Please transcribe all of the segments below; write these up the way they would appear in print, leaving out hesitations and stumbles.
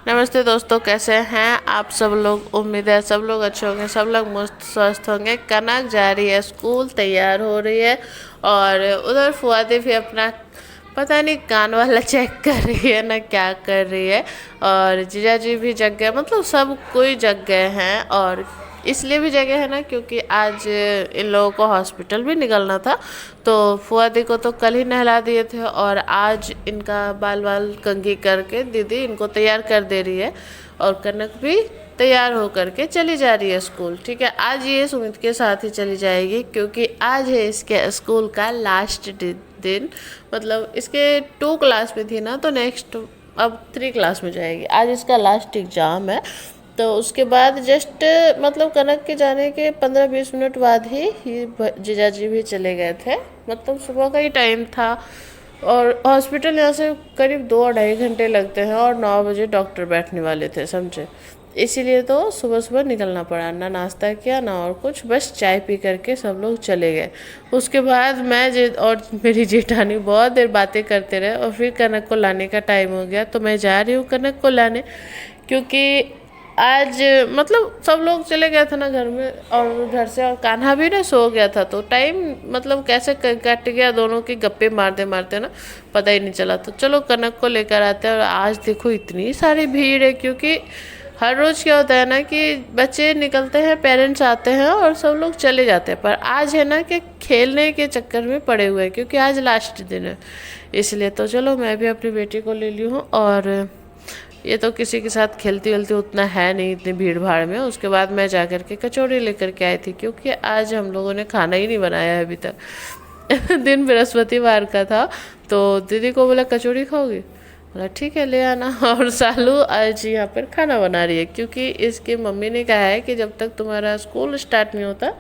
नमस्ते दोस्तों, कैसे हैं आप सब लोग। उम्मीद है सब लोग अच्छे होंगे, सब लोग मस्त स्वस्थ होंगे। कनक जा रही है स्कूल, तैयार हो रही है। और उधर फुआदी भी अपना पता नहीं कान वाला चेक कर रही है ना क्या कर रही है। और जीजा जी भी जग गए, मतलब सब कोई जग गए हैं। और इसलिए भी जगह है ना क्योंकि आज इन लोगों को हॉस्पिटल भी निकलना था। तो फुआदी को तो कल ही नहला दिए थे और आज इनका बाल बाल कंघी करके दीदी इनको तैयार कर दे रही है। और कनक भी तैयार हो करके चली जा रही है स्कूल। ठीक है, आज ये सुमित के साथ ही चली जाएगी क्योंकि आज है इसके स्कूल का लास्ट दिन। मतलब इसके 2 क्लास में थी ना, तो नेक्स्ट अब 3 क्लास में जाएगी। आज इसका लास्ट एग्ज़ाम है। तो उसके बाद जस्ट मतलब कनक के जाने के 15-20 मिनट बाद ही जीजा जी भी चले गए थे। मतलब सुबह का ही टाइम था। और हॉस्पिटल यहाँ से करीब 2-2.5 घंटे लगते हैं और 9 बजे डॉक्टर बैठने वाले थे, समझे। इसीलिए तो सुबह सुबह निकलना पड़ा, ना नाश्ता किया ना और कुछ, बस चाय पी करके सब लोग चले गए। उसके बाद मैं और मेरी जेठानी बहुत देर बातें करते रहे और फिर कनक को लाने का टाइम हो गया। तो मैं जा रही हूँ कनक को लाने, क्योंकि आज मतलब सब लोग चले गए थे ना घर में और घर से, और कान्हा भी ना सो गया था। तो टाइम मतलब कैसे कट गया दोनों की गप्पे मारते मारते ना, पता ही नहीं चला। तो चलो कनक को लेकर आते हैं। और आज देखो इतनी सारी भीड़ है, क्योंकि हर रोज़ क्या होता है ना कि बच्चे निकलते हैं, पेरेंट्स आते हैं और सब लोग चले जाते हैं। पर आज है ना कि खेलने के चक्कर में पड़े हुए हैं, क्योंकि आज लास्ट दिन है। इसलिए तो चलो मैं भी अपनी बेटी को ले ली हूँ। और ये तो किसी के साथ खेलती वेलती उतना है नहीं इतनी भीड़ भाड़ में। उसके बाद मैं जा कर के कचौड़ी लेकर के आई थी, क्योंकि आज हम लोगों ने खाना ही नहीं बनाया है अभी तक। दिन बृहस्पतिवार का था। तो दीदी को बोला कचौड़ी खाओगी, बोला ठीक है ले आना। और सालू आज यहाँ पर खाना बना रही है, क्योंकि इसकी मम्मी ने कहा है कि जब तक तुम्हारा स्कूल स्टार्ट नहीं होता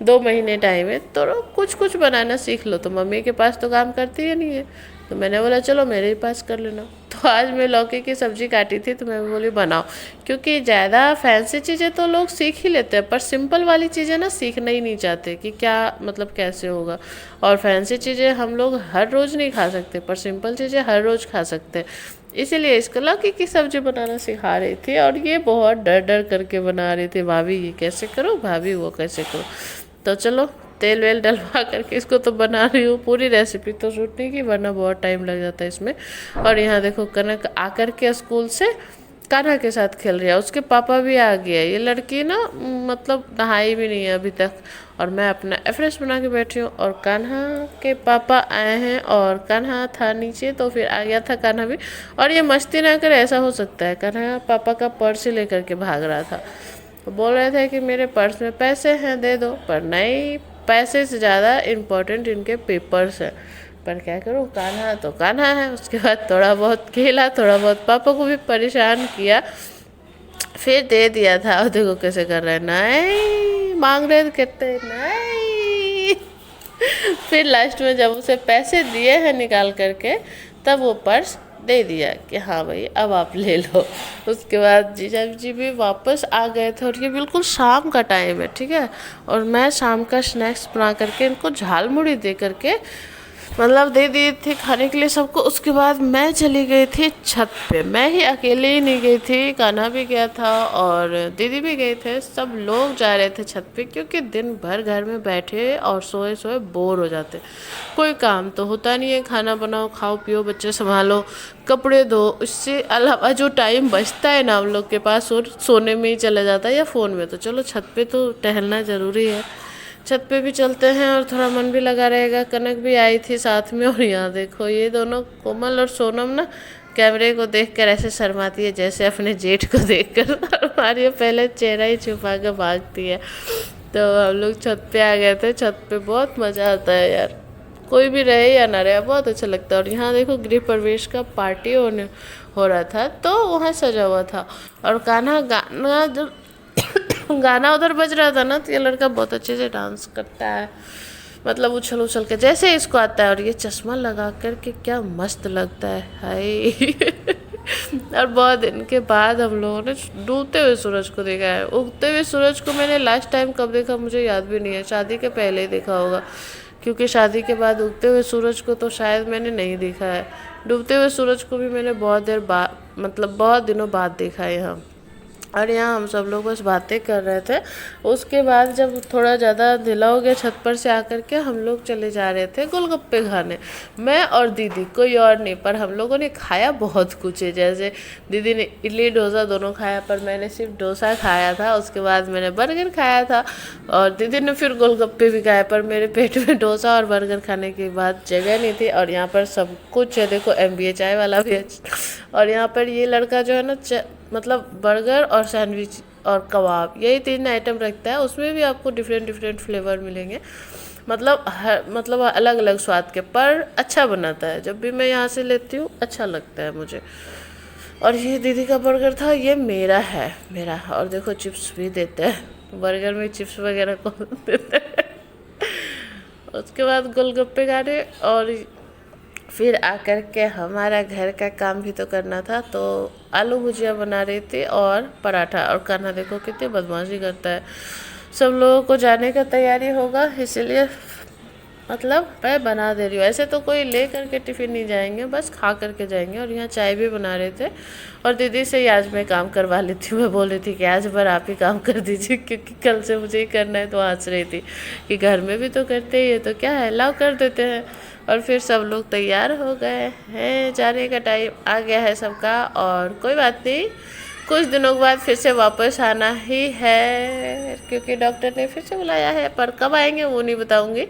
2 महीने टाइम है, तो कुछ कुछ बनाना सीख लो। तो मम्मी के पास तो काम करती है नहीं है, तो मैंने बोला चलो मेरे ही पास कर लेना। तो आज मैं लौकी की सब्ज़ी काटी थी, तो मैं बोली बनाओ। क्योंकि ज़्यादा फैंसी चीज़ें तो लोग सीख ही लेते हैं, पर सिंपल वाली चीज़ें ना सीखना ही नहीं चाहते कि क्या मतलब कैसे होगा। और फैंसी चीज़ें हम लोग हर रोज़ नहीं खा सकते, पर सिंपल चीज़ें हर रोज़ खा सकते हैं। इसीलिए इसको लौकी की सब्ज़ी बनाना सिखा रही थी। और ये बहुत डर डर करके बना रही थी, भाभी ये कैसे करो, भाभी वो कैसे करो। तो चलो तेल वेल डलवा करके इसको तो बना रही हूँ। पूरी रेसिपी तो शूट नहीं की, वरना बहुत टाइम लग जाता है इसमें। और यहाँ देखो कनक आकर के स्कूल से कान्हा के साथ खेल रही है। उसके पापा भी आ गया। ये लड़की ना मतलब नहाई भी नहीं है अभी तक। और मैं अपना फ्रेश बना के बैठी हूँ। और कान्हा के पापा आए हैं, और कान्हा था नीचे तो फिर आ गया था कान्हा भी। और ये मस्ती ना करे, ऐसा हो सकता है कान्हा पापा का पर्स ही लेकर के भाग रहा था। बोल रहे थे कि मेरे पर्स में पैसे हैं दे दो, पर नहीं, पैसे से ज़्यादा इम्पोर्टेंट इनके पेपर्स हैं। पर क्या करूँ, कान्हा तो कान्हा है। उसके बाद थोड़ा बहुत खेला, थोड़ा बहुत पापा को भी परेशान किया, फिर दे दिया था। और देखो कैसे कर रहे हैं, नहीं मांग रहे थे, कहते नहीं। फिर लास्ट में जब उसे पैसे दिए हैं निकाल करके, तब वो पर्स दे दिया कि हाँ भाई अब आप ले लो। उसके बाद जीजा जी भी वापस आ गए थे। और ये बिल्कुल शाम का टाइम है, ठीक है। और मैं शाम का स्नैक्स बना करके इनको झाल मुड़ी दे करके मतलब दे दी थी खाने के लिए सबको। उसके बाद मैं चली गई थी छत पे। मैं ही अकेले ही नहीं गई थी, कान्हा भी गया था और दीदी भी गए थे। सब लोग जा रहे थे छत पे, क्योंकि दिन भर घर में बैठे और सोए सोए बोर हो जाते। कोई काम तो होता नहीं है, खाना बनाओ, खाओ पियो, बच्चे संभालो, कपड़े धो। इससे अलावा जो टाइम बचता है ना हम लोग के पास, और सोने में ही चला जाता है या फ़ोन में। तो चलो छत पे तो टहलना ज़रूरी है, छत पे भी चलते हैं और थोड़ा मन भी लगा रहेगा। कनक भी आई थी साथ में। और यहाँ देखो ये दोनों कोमल और सोनम ना कैमरे को देखकर ऐसे शर्माती है जैसे अपने जेठ को देखकर हमारी ये पहले चेहरा ही छुपा कर भागती है। तो हम लोग छत पे आ गए थे। छत पे बहुत मज़ा आता है यार, कोई भी रहे या ना रहे, बहुत अच्छा लगता है। और यहाँ देखो गृह प्रवेश का पार्टी हो रहा था, तो वहाँ सजा हुआ था। और कान्हा गाना जब गाना उधर बज रहा था ना, तो ये लड़का बहुत अच्छे से डांस करता है, मतलब उछल उछल के जैसे इसको आता है। और ये चश्मा लगा कर के क्या मस्त लगता है, हाय। और बहुत दिन के बाद हम लोगों ने डूबते हुए सूरज को देखा है। उगते हुए सूरज को मैंने लास्ट टाइम कब देखा मुझे याद भी नहीं है, शादी के पहले ही देखा होगा, क्योंकि शादी के बाद उगते हुए सूरज को तो शायद मैंने नहीं देखा है। डूबते हुए सूरज को भी मैंने बहुत देर बाद मतलब बहुत दिनों बाद देखा है यहाँ। और यहाँ हम सब लोग बस बातें कर रहे थे। उसके बाद जब थोड़ा ज़्यादा ढीला हो गया, छत पर से आकर के हम लोग चले जा रहे थे गोलगप्पे खाने, मैं और दीदी, कोई और नहीं। पर हम लोगों ने खाया बहुत कुछ है, जैसे दीदी ने इडली डोसा दोनों खाया, पर मैंने सिर्फ डोसा खाया था। उसके बाद मैंने बर्गर खाया था और दीदी ने फिर गोलगप्पे भी खाए, पर मेरे पेट में डोसा और बर्गर खाने के बाद जगह नहीं थी। और यहाँ पर सब कुछ है, देखो MBA चाय वाला भी है। और यहाँ पर ये लड़का जो है ना मतलब बर्गर और सैंडविच और कबाब, यही 3 आइटम रखता है। उसमें भी आपको डिफरेंट डिफरेंट फ्लेवर मिलेंगे, मतलब अलग अलग स्वाद के, पर अच्छा बनाता है। जब भी मैं यहाँ से लेती हूँ अच्छा लगता है मुझे। और ये दीदी का बर्गर था, ये मेरा है, मेरा। और देखो चिप्स भी देते हैं, बर्गर में चिप्स वगैरह को देते हैं। उसके बाद गोलगप्पे खाने, और फिर आकर के हमारा घर का काम भी तो करना था, तो आलू भुजिया बना रही थी और पराठा। और कान्हा देखो कितनी बदमाशी करता है। सब लोगों को जाने का तैयारी होगा, इसीलिए मतलब मैं बना दे रही हूँ। ऐसे तो कोई ले करके टिफ़िन नहीं जाएंगे, बस खा करके जाएंगे। और यहाँ चाय भी बना रहे थे, और दीदी से ही आज मैं काम करवा लेती हूँ। मैं बोल रही थी कि आज बार आप ही काम कर दीजिए, क्योंकि कल से मुझे ही करना है। तो हंस रही थी कि घर में भी तो करते ही है, तो क्या है, लाओ कर देते हैं। और फिर सब लोग तैयार हो गए हैं, जाने का टाइम आ गया है सबका। और कोई बात नहीं, कुछ दिनों के बाद फिर से वापस आना ही है, क्योंकि डॉक्टर ने फिर से बुलाया है। पर कब आएंगे वो नहीं बताऊंगी,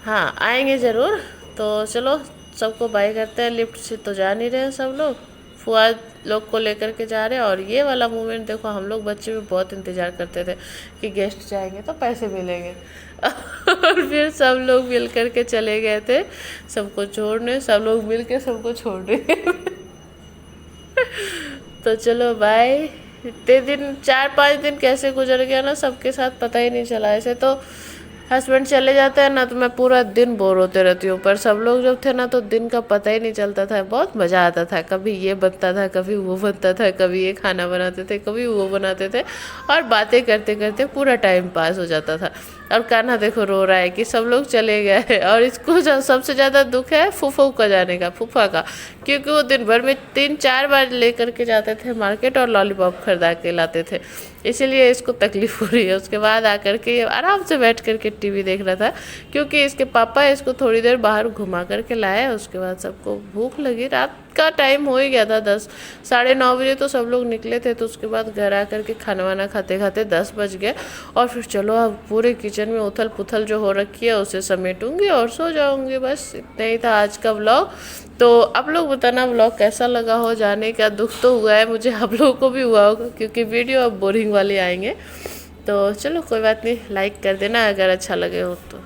हाँ आएंगे ज़रूर। तो चलो सबको बाय करते हैं। लिफ्ट से तो जा नहीं रहे सब लोग, फुआद लोग को लेकर के जा रहे हैं। और ये वाला मोमेंट देखो, हम लोग बच्चे भी बहुत इंतज़ार करते थे कि गेस्ट जाएंगे तो पैसे मिलेंगे। और फिर सब लोग मिल कर के चले गए थे सबको छोड़ने, सब लोग मिल के सबको छोड़ने। तो चलो बाय। इतने दिन 4-5 दिन कैसे गुजर गया ना सबके साथ, पता ही नहीं चला। ऐसे तो हस्बैंड चले जाते हैं ना, तो मैं पूरा दिन बोर होते रहती हूँ। पर सब लोग जब थे ना, तो दिन का पता ही नहीं चलता था, बहुत मज़ा आता था। कभी ये बनता था, कभी वो बनता था, कभी ये खाना बनाते थे, कभी वो बनाते थे, और बातें करते करते पूरा टाइम पास हो जाता था। और कान्हा देखो रो रहा है कि सब लोग चले गए हैं। और इसको सबसे ज़्यादा दुख है फूफा का जाने का, फूफा का, क्योंकि वो दिन भर में 3-4 बार लेकर के जाते थे मार्केट और लॉलीपॉप खरीदा के लाते थे, इसीलिए इसको तकलीफ हो रही है। उसके बाद आकर के आराम से बैठ करके टीवी देख रहा था, क्योंकि इसके पापा इसको थोड़ी देर बाहर घुमा करके लाए। उसके बाद सबको भूख लगी, रात का टाइम हो ही गया था 10, 9:30 बजे तो सब लोग निकले थे। तो उसके बाद घर आकर के खाना वाना खाते खाते 10 बज गए। और फिर चलो अब पूरे किचन में उथल पुथल जो हो रखी है उसे समेटूंगी और सो जाऊंगी। बस इतना ही था आज का व्लॉग। तो आप लोग बताना व्लॉग कैसा लगा हो। जाने का दुख तो हुआ है मुझे, आप लोगों को भी हुआ होगा, क्योंकि वीडियो अब बोरिंग वाले आएंगे। तो चलो कोई बात नहीं, लाइक कर देना अगर अच्छा लगे हो तो।